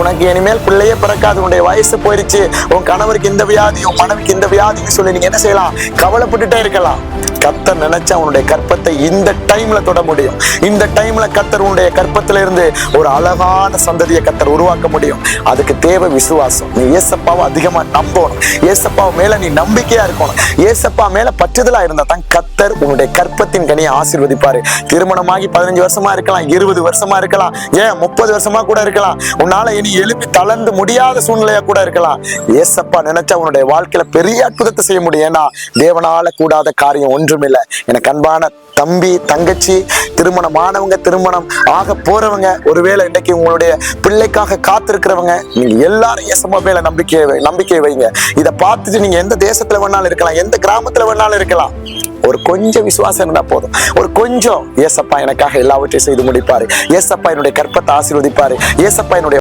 உனக்கு இனிமேல் பிள்ளையே பிறக்காது, உன்னுடைய வயசு போயிருச்சு, உன் கணவருக்கு இந்த வியாதி, உன் மனைவிக்கு இந்த வியாதின்னு சொல்லி நீங்க என்ன செய்யலாம்? கவலைப்பட்டுட்டே இருக்கலாம். கர்த்தர் நினைச்சா உன்னுடைய கற்பத்தை இந்த டைம்ல தொட முடியும். இந்த டைம்ல கர்த்தர் உன்னுடைய கற்பத்துல இருந்து ஒரு அழகான சந்ததியை கர்த்தர் உருவாக்க முடியும். அதுக்கு தேவை விசுவாசம். நீ ஏசப்பாவை அதிகமா நம்பணும். ஏசப்பாவை மேல நீ நம்பிக்கையா இருக்கணும். ஏசப்பா மேல பற்றுதலா இருந்தா தான் கர்த்தர் உன்னுடைய கற்பத்தின் கனியை ஆசீர்வதிப்பாரு. திருமணமாகி 15 வருஷமா இருக்கலாம், 20 வருஷமா இருக்கலாம், ஏன் 30 வருஷமா கூட இருக்கலாம். உன்னால இனி எழுப்பி தளர்ந்து முடியாத சூழ்நிலையா கூட இருக்கலாம். ஏசப்பா நினைச்சா உன்னுடைய வாழ்க்கையில பெரிய அற்புதத்தை செய்ய முடியும். ஏன்னா தேவனால கூடாத காரியம் ஒன்றுமில்லை. எனக்கு அன்பான தம்பி, தங்கச்சி, திருமணமானவங்க, திருமணம் ஆக போறவங்க, ஒருவேளை இன்னைக்கு உங்களுடைய பிள்ளைக்காக காத்திருக்கிறவங்க, நீங்க எல்லாரும் ஏசப்பா மேல நம்பிக்கை வைங்க. இதை பார்த்துட்டு நீங்க எந்த தேசத்துல வேணாலும் இருக்கலாம், எந்த கிராமத்துல வேணாலும் இருக்கலாம். ஒரு கொஞ்சம் விசுவாசம் இருந்தா போதும். ஒரு கொஞ்சம், ஏசப்பா எனக்காக எல்லாவற்றையும் செய்து முடிப்பாரு. ஏசப்பா என்னுடைய கற்பத்தை ஆசீர்வதிப்பாரு. ஏசப்பா என்னுடைய